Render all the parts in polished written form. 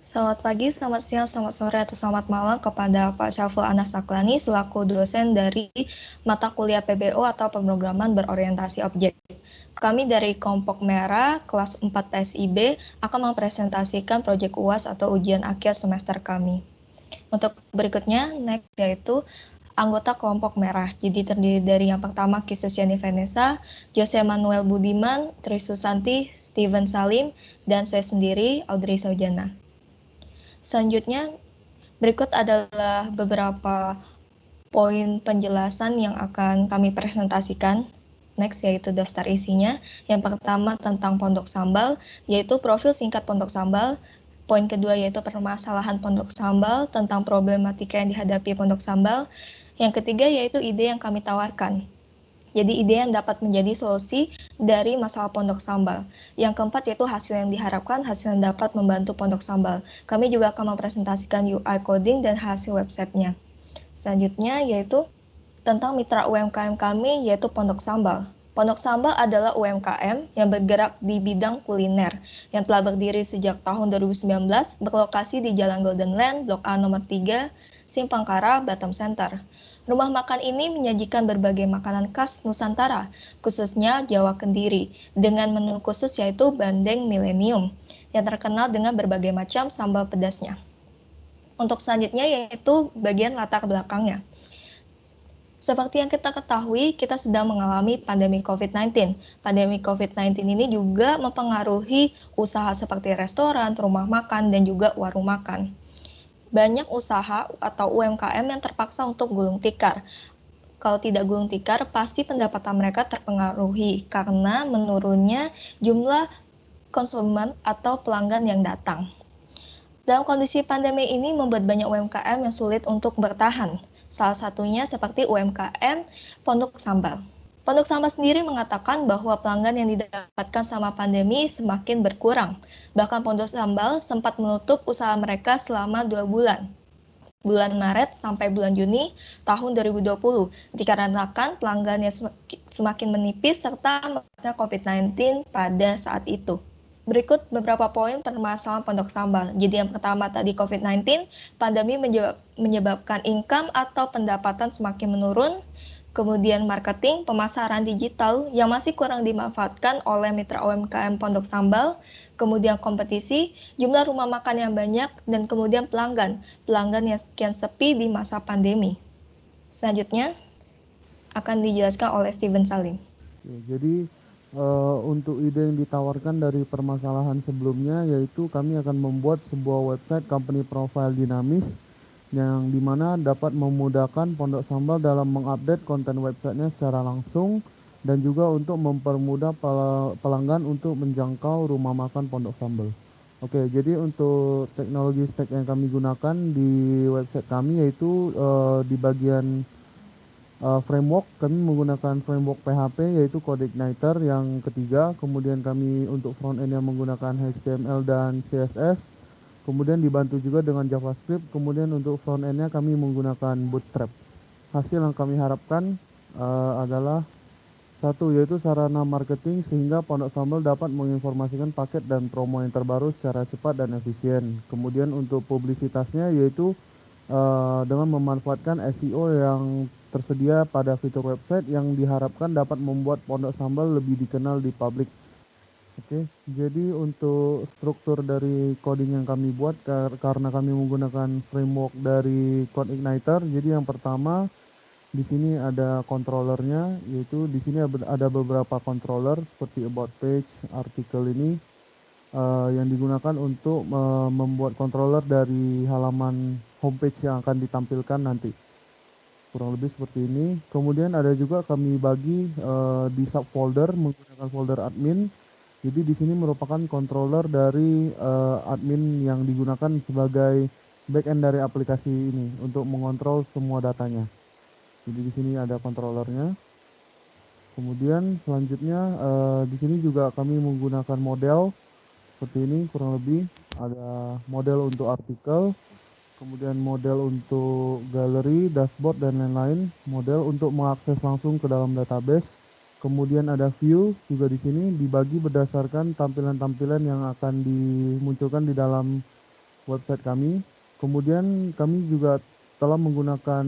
Selamat pagi, selamat siang, selamat sore, atau selamat malam kepada Pak Syaful Anas Saklani selaku dosen dari mata kuliah PBO atau pemrograman berorientasi objek. Kami dari Kelompok Merah kelas 4 PSIB akan mempresentasikan proyek UAS atau ujian akhir semester kami. Untuk berikutnya, next yaitu anggota Kelompok Merah. Jadi terdiri dari yang pertama Kisusiani Vanessa, Jose Manuel Budiman, Tri Susanti, Steven Salim, dan saya sendiri Audrey Saujana. Selanjutnya, berikut adalah beberapa poin penjelasan yang akan kami presentasikan. Next, yaitu daftar isinya. Yang pertama tentang Pondok Sambal, yaitu profil singkat Pondok Sambal. Poin kedua yaitu permasalahan Pondok Sambal, tentang problematika yang dihadapi Pondok Sambal. Yang ketiga yaitu ide yang kami tawarkan. Jadi ide yang dapat menjadi solusi dari masalah Pondok Sambal. Yang keempat yaitu hasil yang diharapkan, hasil yang dapat membantu Pondok Sambal. Kami juga akan mempresentasikan UI coding dan hasil websitenya. Selanjutnya yaitu tentang mitra UMKM kami yaitu Pondok Sambal. Pondok Sambal adalah UMKM yang bergerak di bidang kuliner yang telah berdiri sejak tahun 2019, berlokasi di Jalan Golden Land, Blok A nomor 3, Simpangkara, Batam Center. Rumah makan ini menyajikan berbagai makanan khas Nusantara, khususnya Jawa Kendiri, dengan menu khusus yaitu bandeng milenium, yang terkenal dengan berbagai macam sambal pedasnya. Untuk selanjutnya yaitu bagian latar belakangnya. Seperti yang kita ketahui, kita sedang mengalami pandemi COVID-19. Pandemi COVID-19 ini juga mempengaruhi usaha seperti restoran, rumah makan, dan juga warung makan. Banyak usaha atau UMKM yang terpaksa untuk gulung tikar. Kalau tidak gulung tikar, pasti pendapatan mereka terpengaruhi karena menurunnya jumlah konsumen atau pelanggan yang datang. Dalam kondisi pandemi ini membuat banyak UMKM yang sulit untuk bertahan. Salah satunya seperti UMKM Pondok Sambal. Pondok Sambal sendiri mengatakan bahwa pelanggan yang didapatkan selama pandemi semakin berkurang. Bahkan Pondok Sambal sempat menutup usaha mereka selama 2 bulan. Bulan Maret sampai bulan Juni tahun 2020 dikarenakan pelanggan yang semakin menipis serta maraknya COVID-19 pada saat itu. Berikut beberapa poin permasalahan Pondok Sambal. Jadi yang pertama tadi COVID-19, pandemi menyebabkan income atau pendapatan semakin menurun. Kemudian marketing, pemasaran digital yang masih kurang dimanfaatkan oleh mitra UMKM Pondok Sambal. Kemudian kompetisi, jumlah rumah makan yang banyak, dan kemudian pelanggan yang sekian sepi di masa pandemi. Selanjutnya akan dijelaskan oleh Steven Salim. Jadi untuk ide yang ditawarkan dari permasalahan sebelumnya, yaitu kami akan membuat sebuah website company profile dinamis yang dimana dapat memudahkan Pondok Sambal dalam mengupdate konten websitenya secara langsung dan juga untuk mempermudah pelanggan untuk menjangkau rumah makan Pondok Sambal. Oke, jadi untuk teknologi stack yang kami gunakan di website kami yaitu di bagian framework, kami menggunakan framework PHP yaitu CodeIgniter yang ketiga. Kemudian kami untuk front end yang menggunakan HTML dan CSS. Kemudian dibantu juga dengan JavaScript. Kemudian untuk front end-nya kami menggunakan Bootstrap. Hasil yang kami harapkan adalah satu, yaitu sarana marketing sehingga Pondok Sambal dapat menginformasikan paket dan promo yang terbaru secara cepat dan efisien. Kemudian untuk publisitasnya yaitu dengan memanfaatkan SEO yang tersedia pada fitur website yang diharapkan dapat membuat Pondok Sambal lebih dikenal di publik. Oke, jadi untuk struktur dari coding yang kami buat karena kami menggunakan framework dari CodeIgniter, jadi yang pertama di sini ada controllernya, yaitu di sini ada beberapa controller seperti about page, artikel ini yang digunakan untuk membuat controller dari halaman homepage yang akan ditampilkan nanti. Kurang lebih seperti ini. Kemudian ada juga kami bagi di subfolder menggunakan folder admin. Jadi di sini merupakan controller dari admin yang digunakan sebagai backend dari aplikasi ini untuk mengontrol semua datanya. Jadi di sini ada controllernya. Kemudian selanjutnya di sini juga kami menggunakan model seperti ini, kurang lebih ada model untuk artikel, kemudian model untuk galeri, dashboard dan lain-lain, model untuk mengakses langsung ke dalam database. Kemudian ada view juga di sini dibagi berdasarkan tampilan-tampilan yang akan dimunculkan di dalam website kami. Kemudian kami juga telah menggunakan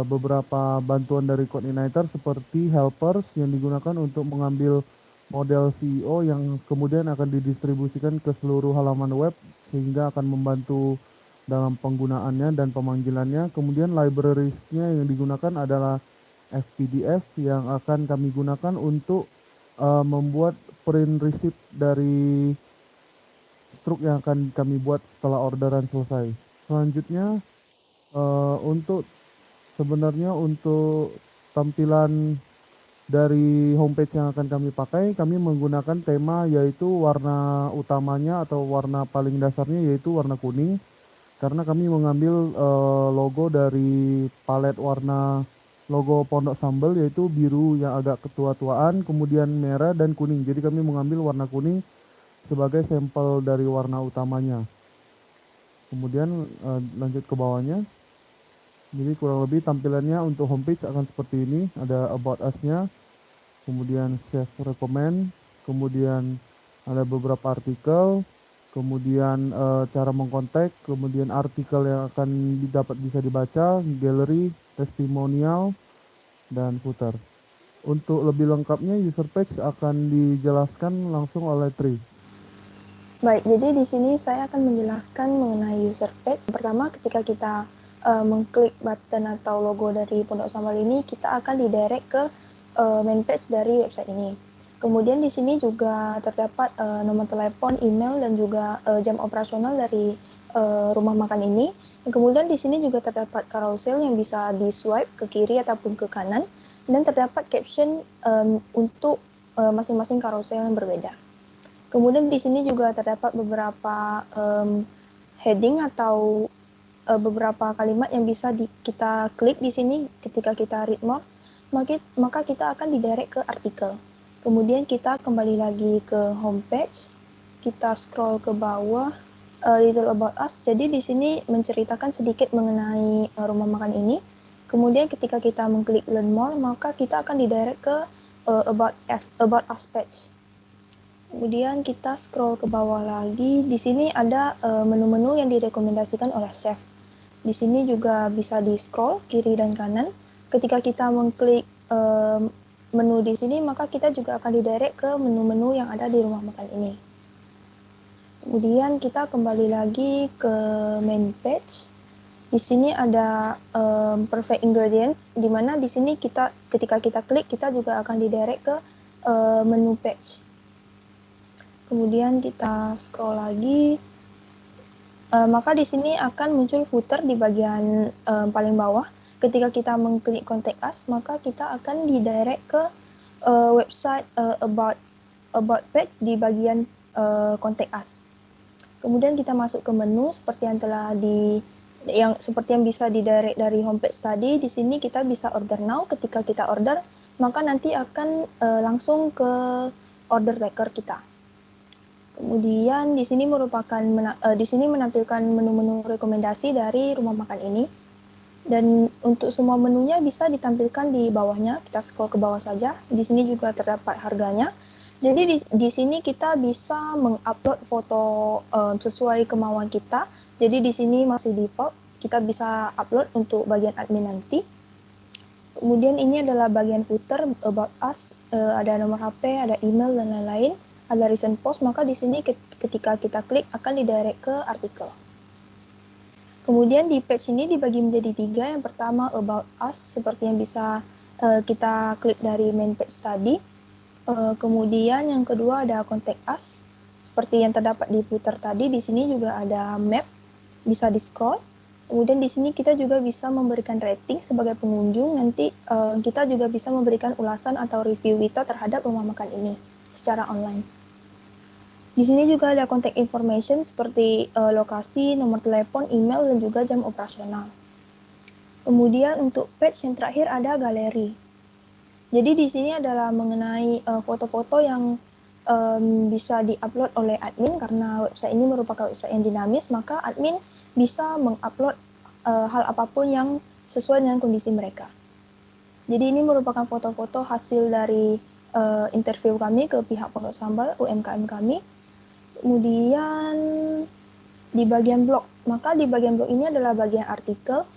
beberapa bantuan dari coordinator seperti helpers yang digunakan untuk mengambil model CEO yang kemudian akan didistribusikan ke seluruh halaman web sehingga akan membantu dalam penggunaannya dan pemanggilannya. Kemudian librariesnya yang digunakan adalah FPDF yang akan kami gunakan untuk membuat print receipt dari struk yang akan kami buat setelah orderan selesai. Selanjutnya untuk sebenarnya untuk tampilan dari homepage yang akan kami pakai, kami menggunakan tema yaitu warna utamanya atau warna paling dasarnya yaitu warna kuning karena kami mengambil logo dari palet warna logo Pondok Sambal yaitu biru yang agak ketua-tuaan, kemudian merah dan kuning. Jadi kami mengambil warna kuning sebagai sampel dari warna utamanya. Kemudian lanjut ke bawahnya. Jadi kurang lebih tampilannya untuk homepage akan seperti ini. Ada about us-nya, kemudian chef recommend, kemudian ada beberapa artikel, kemudian cara mengkontak, kemudian artikel yang akan dapat bisa dibaca, gallery, testimonial, dan footer. Untuk lebih lengkapnya user page akan dijelaskan langsung oleh Tri. Baik, jadi di sini saya akan menjelaskan mengenai user page. Pertama, ketika kita mengklik button atau logo dari Pondok Sambal ini, kita akan didirect ke main page dari website ini. Kemudian di sini juga terdapat nomor telepon, email, dan juga jam operasional dari rumah makan ini. Dan kemudian di sini juga terdapat carousel yang bisa di swipe ke kiri ataupun ke kanan, dan terdapat caption untuk masing-masing carousel yang berbeda. Kemudian di sini juga terdapat beberapa heading atau beberapa kalimat yang bisa kita klik di sini ketika kita read more, maka kita akan didirect ke artikel. Kemudian kita kembali lagi ke homepage, kita scroll ke bawah, little about us. Jadi di sini menceritakan sedikit mengenai rumah makan ini. Kemudian ketika kita mengklik learn more, maka kita akan didirect ke about us page. Kemudian kita scroll ke bawah lagi. Di sini ada menu-menu yang direkomendasikan oleh chef. Di sini juga bisa di scroll kiri dan kanan. Ketika kita mengklik menu di sini, maka kita juga akan didirect ke menu-menu yang ada di rumah makan ini. Kemudian kita kembali lagi ke main page. Di sini ada perfect ingredients, di mana di sini ketika kita klik kita juga akan didirect ke menu page. Kemudian kita scroll lagi, maka di sini akan muncul footer di bagian paling bawah. Ketika kita mengklik contact us, maka kita akan didirect ke website about page di bagian contact us. Kemudian kita masuk ke menu seperti yang bisa didirect dari homepage tadi. Di sini kita bisa order now. Ketika kita order, maka nanti akan langsung ke order tracker kita. Kemudian di sini menampilkan menu-menu rekomendasi dari rumah makan ini. Dan untuk semua menunya bisa ditampilkan di bawahnya. Kita scroll ke bawah saja. Di sini juga terdapat harganya. Jadi di sini kita bisa mengupload foto sesuai kemauan kita. Jadi di sini masih default. Kita bisa upload untuk bagian admin nanti. Kemudian ini adalah bagian footer about us. Ada nomor HP, ada email dan lain-lain. Ada recent post, maka di sini ketika kita klik akan didirect ke artikel. Kemudian di page ini dibagi menjadi 3. Yang pertama about us, seperti yang bisa kita klik dari main page tadi. Kemudian yang kedua ada contact us, seperti yang terdapat di footer tadi. Di sini juga ada map, bisa di scroll. Kemudian di sini kita juga bisa memberikan rating sebagai pengunjung. Nanti kita juga bisa memberikan ulasan atau review kita terhadap rumah makan ini secara online. Di sini juga ada contact information seperti lokasi, nomor telepon, email, dan juga jam operasional. Kemudian untuk page yang terakhir ada galeri. Jadi di sini adalah mengenai foto-foto yang bisa diupload oleh admin, karena website ini merupakan website yang dinamis, maka admin bisa mengupload hal apapun yang sesuai dengan kondisi mereka. Jadi ini merupakan foto-foto hasil dari interview kami ke pihak Pondok Sambal, UMKM kami. Kemudian di bagian blog. Maka di bagian blog ini adalah bagian artikel.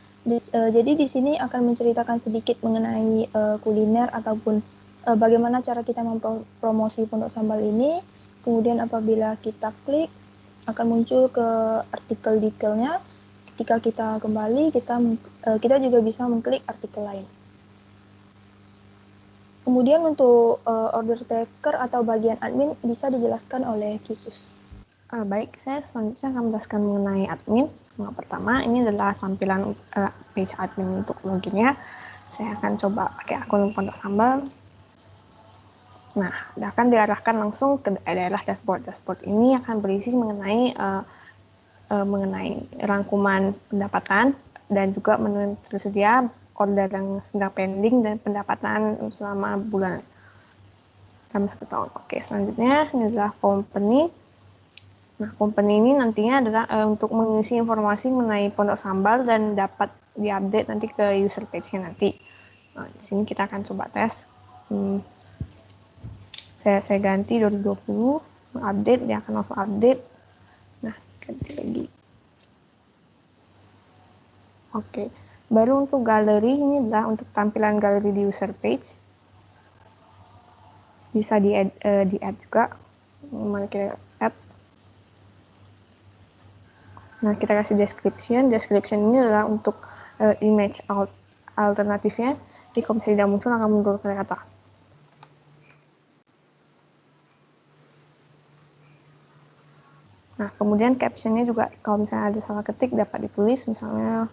Jadi di sini akan menceritakan sedikit mengenai kuliner ataupun bagaimana cara kita mempromosi Pondok Sambal ini. Kemudian apabila kita klik akan muncul ke artikel detailnya. Ketika kita kembali, kita juga bisa mengklik artikel lain. Kemudian untuk order taker atau bagian admin bisa dijelaskan oleh Kisus. Baik, saya selanjutnya akan menjelaskan mengenai admin. Yang pertama, ini adalah tampilan page admin untuk loginnya. Saya akan coba pakai akun Pondok Sambal. Nah, akan diarahkan langsung ke daerah dashboard. Dashboard ini akan berisi mengenai rangkuman pendapatan dan juga tersedia order yang sedang pending dan pendapatan selama bulan dalam 1 tahun. Oke, selanjutnya ini adalah company. Nah, company ini nantinya adalah untuk mengisi informasi mengenai Pondok Sambal dan dapat diupdate nanti ke user page-nya nanti. Nah, di sini kita akan coba tes. Saya ganti 2020, update, dia akan langsung update. Nah, ganti lagi. Oke, baru untuk galeri, ini adalah untuk tampilan galeri di user page. Bisa di-add juga. Mari kita add. Nah, kita kasih description. Description ini adalah untuk image alternatifnya. Jadi kalau misalnya tidak muncul, akan muncul kata-kata. Nah, kemudian captionnya juga kalau misalnya ada salah ketik dapat ditulis, misalnya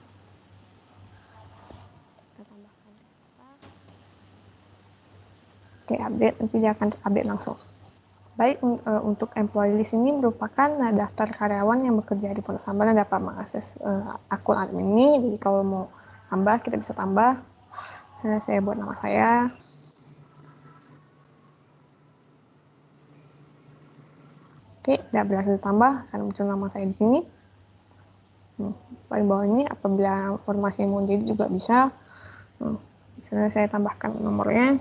kita tambahkan kata. Oke, update, nanti dia akan update langsung. Baik, untuk employee list ini merupakan daftar karyawan yang bekerja di Pondok Sambal dan dapat mengakses akun admin ini. Jadi kalau mau tambah, kita bisa tambah. Saya buat nama saya. Oke, sudah berhasil tambah, akan muncul nama saya di sini. Paling bawah ini, apabila informasi yang mau jadi juga bisa. Misalnya saya tambahkan nomornya.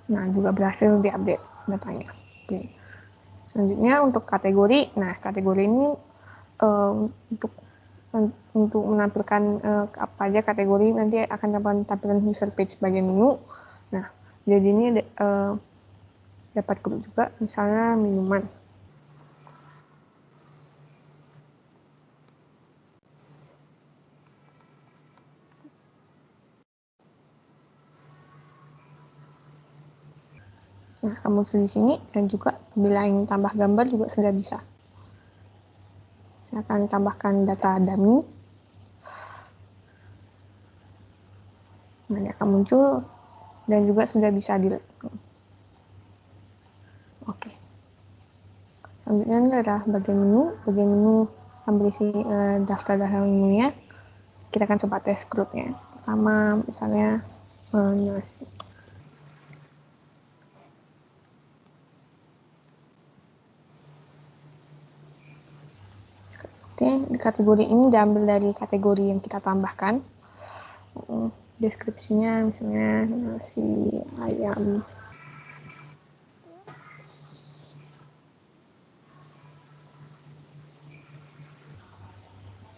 Nah, juga berhasil diupdate datanya. Oke. Selanjutnya untuk kategori. Nah, kategori ini untuk menampilkan apa aja kategori nanti akan dapat tampilan user page bagian menu. Nah, jadi ini dapat grup juga, misalnya minuman. Nah, kamu di sini dan juga bila ingin tambah gambar juga sudah bisa. Saya akan tambahkan data dummy. Nah, dia akan muncul dan juga sudah bisa di. Oke. Selanjutnya ini adalah bagian menu. Bagian menu akan berisi daftar-daftar menunya. Kita akan coba tes grupnya. Pertama, misalnya nasi. Oke, di kategori ini diambil dari kategori yang kita tambahkan. Deskripsinya misalnya nasi ayam.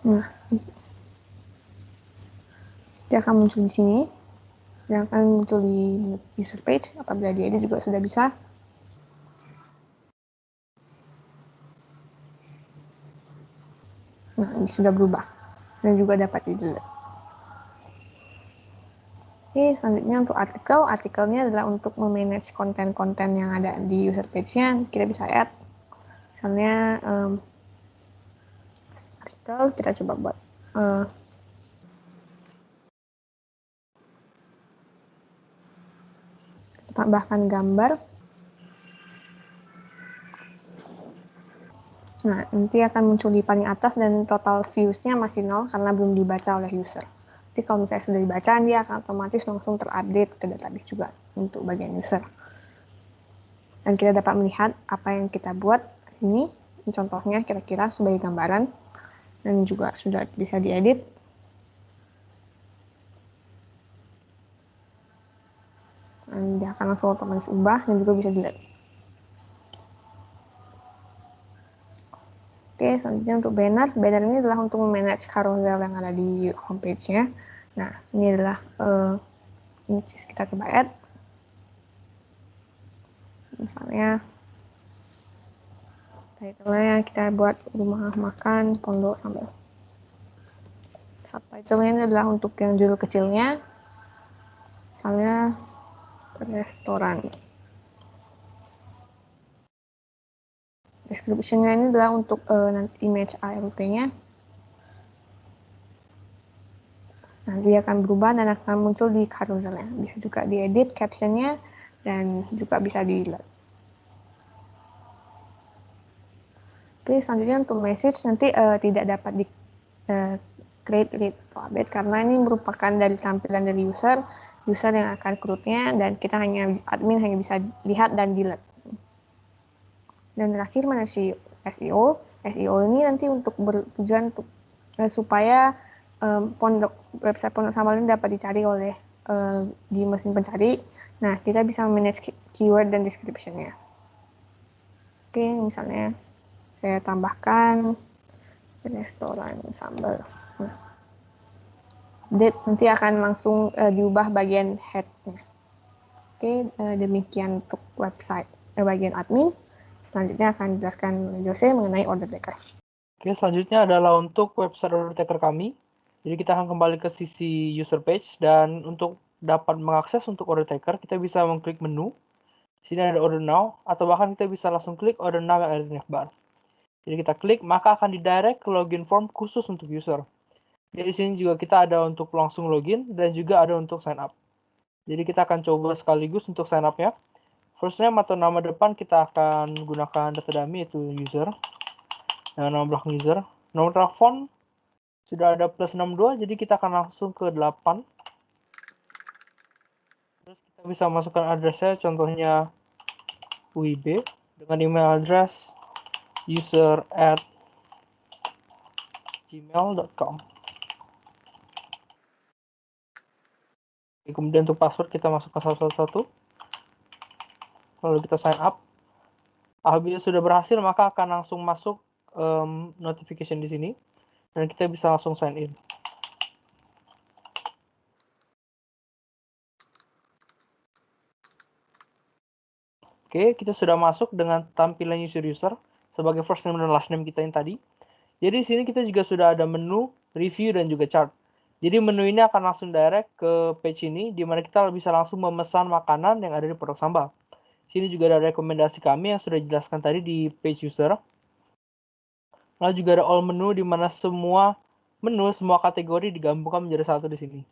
Nah, dia akan muncul di sini. Dia akan muncul di user page. Apabila dia juga sudah bisa. Nah, ini sudah berubah dan juga dapat di-delete. Oke, selanjutnya untuk artikel. Artikelnya adalah untuk memanage konten-konten yang ada di user page-nya. Kita bisa add. Misalnya artikel, kita coba buat tambahkan gambar. Nah, nanti akan muncul di paling atas dan total views-nya masih 0 karena belum dibaca oleh user. Jadi kalau misalnya sudah dibaca, dia akan otomatis langsung terupdate ke database juga untuk bagian user. Dan kita dapat melihat apa yang kita buat ini, contohnya kira-kira sebagai gambaran, dan juga sudah bisa diedit. Dan dia akan langsung otomatis ubah dan juga bisa dilihat. Oke, selanjutnya untuk banner. Banner ini adalah untuk memanage carousel yang ada di homepage-nya. Nah, ini adalah ini kita coba add. Misalnya title-nya kita buat rumah makan pondok sambal. Subtitle-nya ini adalah untuk yang judul kecilnya. Misalnya restoran. Description-nya ini adalah untuk nanti image ALT-nya. Nanti akan berubah dan akan muncul di carousel-nya. Bisa juga diedit caption-nya dan juga bisa di-load. Oke, selanjutnya untuk message nanti tidak dapat di create read atau update karena ini merupakan dari tampilan dari user yang akan create-nya dan kita admin hanya bisa lihat dan delete. Dan terakhir manage SEO. SEO ini nanti untuk bertujuan untuk supaya website Pondok Sambal ini dapat dicari oleh di mesin pencari. Nah, kita bisa manage keyword dan description-nya. Oke, misalnya saya tambahkan restoran sambal. Update nanti akan langsung diubah bagian head-nya. Oke, demikian untuk website bagian admin. Selanjutnya akan dijelaskan Jose mengenai order taker. Oke, selanjutnya adalah untuk website order taker kami. Jadi kita akan kembali ke sisi user page dan untuk dapat mengakses untuk order taker kita bisa mengklik menu. Sini ada order now atau bahkan kita bisa langsung klik order now yang ada di navbar. Jadi kita klik maka akan didirect ke login form khusus untuk user. Jadi di sini juga kita ada untuk langsung login dan juga ada untuk sign up. Jadi kita akan coba sekaligus untuk sign up-nya. First name atau nama depan kita akan gunakan data dummy yaitu user. Dengan nama belakang user. Nomor telepon sudah ada plus 62 jadi kita akan langsung ke 8. Terus kita bisa masukkan addressnya contohnya UIB dengan email address user@gmail.com. Kemudian untuk password kita masukkan satu. Lalu kita sign up. Apabila sudah berhasil maka akan langsung masuk notification di sini dan kita bisa langsung sign in. Oke, kita sudah masuk dengan tampilan user sebagai first name dan last name kita yang tadi. Jadi di sini kita juga sudah ada menu, review dan juga chart. Jadi menu ini akan langsung direct ke page ini di mana kita bisa langsung memesan makanan yang ada di Pondok Sambal. Sini juga ada rekomendasi kami yang sudah dijelaskan tadi di page user. Lalu juga ada all menu di mana semua menu, semua kategori digabungkan menjadi satu di sini.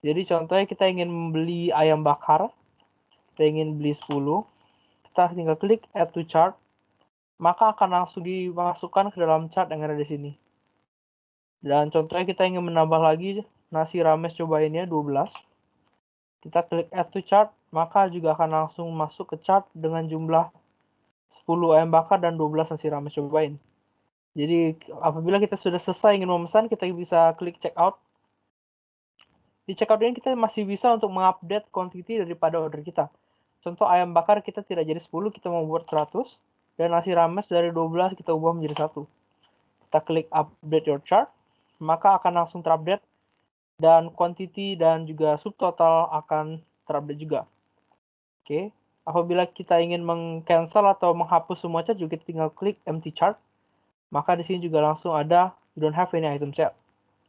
Jadi contohnya kita ingin membeli ayam bakar, kita ingin beli 10, kita tinggal klik add to chart, maka akan langsung dimasukkan ke dalam chart yang ada di sini. Dan contohnya kita ingin menambah lagi nasi rames cobainnya 12. Kita klik add to chart, maka juga akan langsung masuk ke chart dengan jumlah 10 ayam bakar dan 12 nasi rames cobain. Jadi apabila kita sudah selesai ingin memesan, kita bisa klik checkout. Di checkout ini kita masih bisa untuk mengupdate quantity daripada order kita. Contoh ayam bakar kita tidak jadi 10, kita membuat 100. Dan nasi rames dari 12 kita ubah menjadi 1. Kita klik update your chart, maka akan langsung terupdate. Dan quantity dan juga subtotal akan terupdate juga. Oke, apabila kita ingin meng-cancel atau menghapus semua chart, juga tinggal klik empty chart. Maka di sini juga langsung ada you don't have any item set.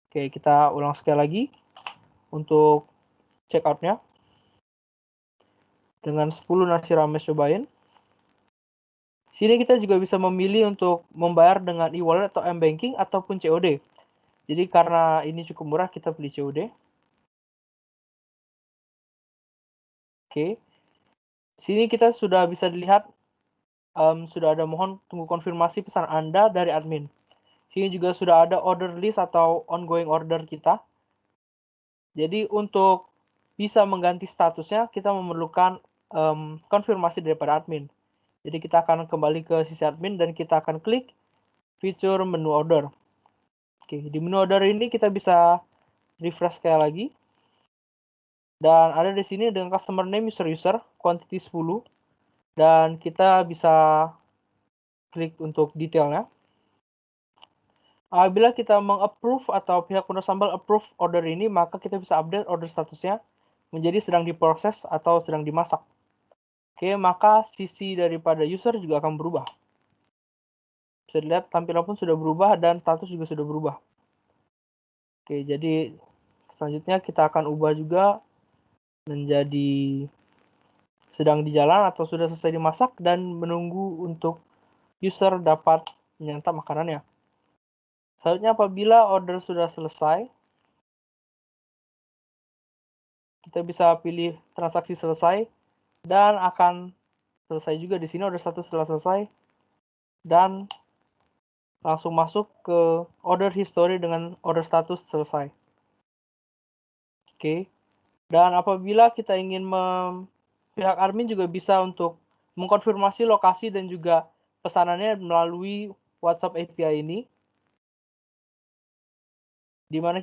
Oke, kita ulang sekali lagi untuk checkout-nya. Dengan 10 nasi rames cobain. Sini kita juga bisa memilih untuk membayar dengan e-wallet atau m-banking ataupun COD. Jadi karena ini cukup murah kita pilih COD. Oke. Sini kita sudah bisa dilihat sudah ada mohon tunggu konfirmasi pesan Anda dari admin. Sini juga sudah ada order list atau ongoing order kita. Jadi untuk bisa mengganti statusnya kita memerlukan konfirmasi daripada admin. Jadi kita akan kembali ke sisi admin dan kita akan klik feature menu order. Oke, di menu order ini kita bisa refresh sekali lagi. Dan ada di sini dengan customer name user, quantity 10. Dan kita bisa klik untuk detailnya. Apabila kita meng-approve atau pihak penerus sambal approve order ini, maka kita bisa update order statusnya menjadi sedang diproses atau sedang dimasak. Oke, maka sisi daripada user juga akan berubah. Bisa dilihat tampilan pun sudah berubah dan status juga sudah berubah. Oke, jadi selanjutnya kita akan ubah juga menjadi sedang di jalan atau sudah selesai dimasak dan menunggu untuk user dapat menyantap makanannya. Selanjutnya apabila order sudah selesai, kita bisa pilih transaksi selesai dan akan selesai juga di sini order status setelah selesai dan langsung masuk ke order history dengan order status selesai. Oke. Dan apabila kita ingin pihak admin juga bisa untuk mengkonfirmasi lokasi dan juga pesanannya melalui WhatsApp API ini, di mana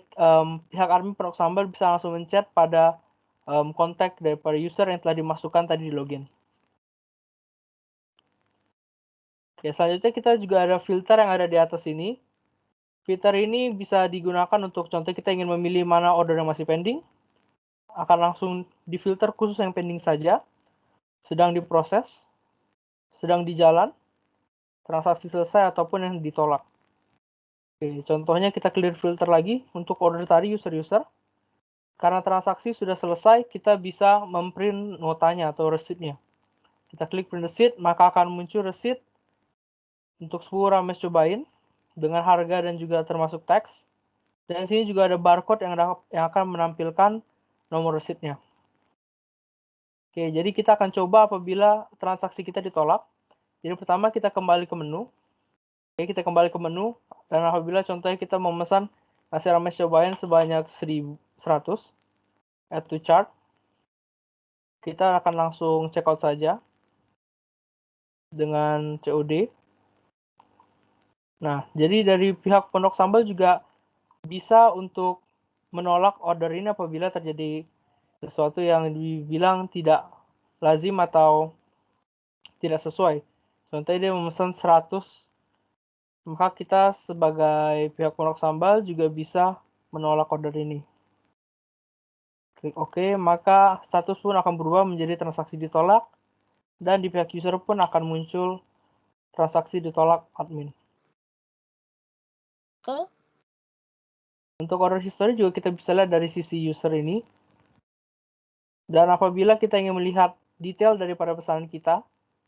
pihak admin Pondok Sambal bisa langsung menchat pada kontak daripada user yang telah dimasukkan tadi di login. Oke, selanjutnya kita juga ada filter yang ada di atas ini. Filter ini bisa digunakan untuk contoh kita ingin memilih mana order yang masih pending, akan langsung difilter khusus yang pending saja, sedang diproses, sedang di jalan, transaksi selesai ataupun yang ditolak. Oke, contohnya kita clear filter lagi untuk order tadi user-user. Karena transaksi sudah selesai, kita bisa memprint notanya atau receipt-nya. Kita klik print receipt, maka akan muncul receipt untuk 10 rames cobain dengan harga dan juga termasuk teks. Dan di sini juga ada barcode yang akan menampilkan nomor receipt-nya. Oke, jadi kita akan coba apabila transaksi kita ditolak. Jadi pertama kita kembali ke menu. Oke, kita kembali ke menu dan apabila contohnya kita memesan nasi rames cobain sebanyak 1.100, add to chart, kita akan langsung checkout saja dengan COD. Nah, jadi dari pihak Pondok Sambal juga bisa untuk menolak order ini apabila terjadi sesuatu yang dibilang tidak lazim atau tidak sesuai. Contohnya dia memesan 100, maka kita sebagai pihak Pondok Sambal juga bisa menolak order ini. Klik OK, maka status pun akan berubah menjadi transaksi ditolak, dan di pihak user pun akan muncul transaksi ditolak admin. Oke. Untuk order history juga kita bisa lihat dari sisi user ini. Dan apabila kita ingin melihat detail daripada pesanan kita,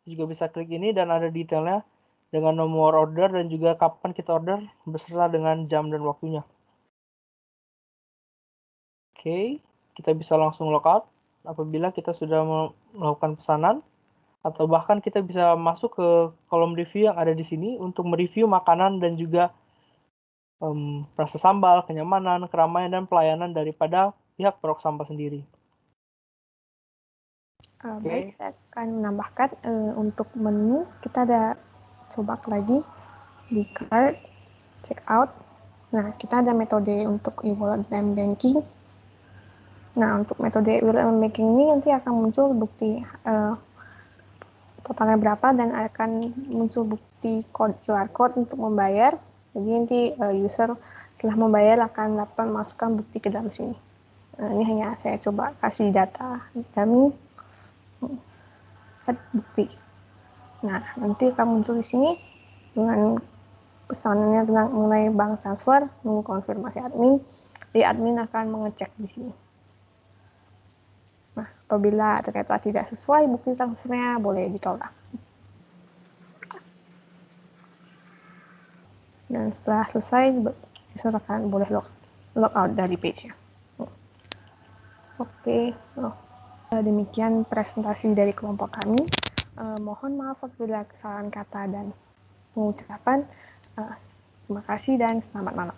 juga bisa klik ini dan ada detailnya dengan nomor order dan juga kapan kita order beserta dengan jam dan waktunya. Oke, kita bisa langsung logout apabila kita sudah melakukan pesanan, atau bahkan kita bisa masuk ke kolom review yang ada di sini untuk mereview makanan dan juga rasa sambal, kenyamanan, keramaian, dan pelayanan daripada pihak Pondok Sampah sendiri. Baik, saya akan menambahkan untuk menu kita ada coba lagi di cart, check out. Nah, kita ada metode untuk e-wallet dan banking. Nah, untuk metode e-wallet dan banking ini nanti akan muncul bukti totalnya berapa dan akan muncul bukti QR code untuk membayar. Jadi nanti user setelah membayar akan dapat masukkan bukti ke dalam sini. Nah, ini hanya saya coba kasih data kami bukti. Nah, nanti akan muncul di sini dengan pesannya tentang mengenai bank transfer, mengkonfirmasi admin, jadi admin akan mengecek di sini. Nah, apabila ternyata tidak sesuai bukti transfernya, boleh ditolak. Dan setelah selesai, user akan boleh log out dari page-nya. Oke, demikian presentasi dari kelompok kami. Mohon maaf apabila kesalahan kata dan pengucapan. Terima kasih dan selamat malam.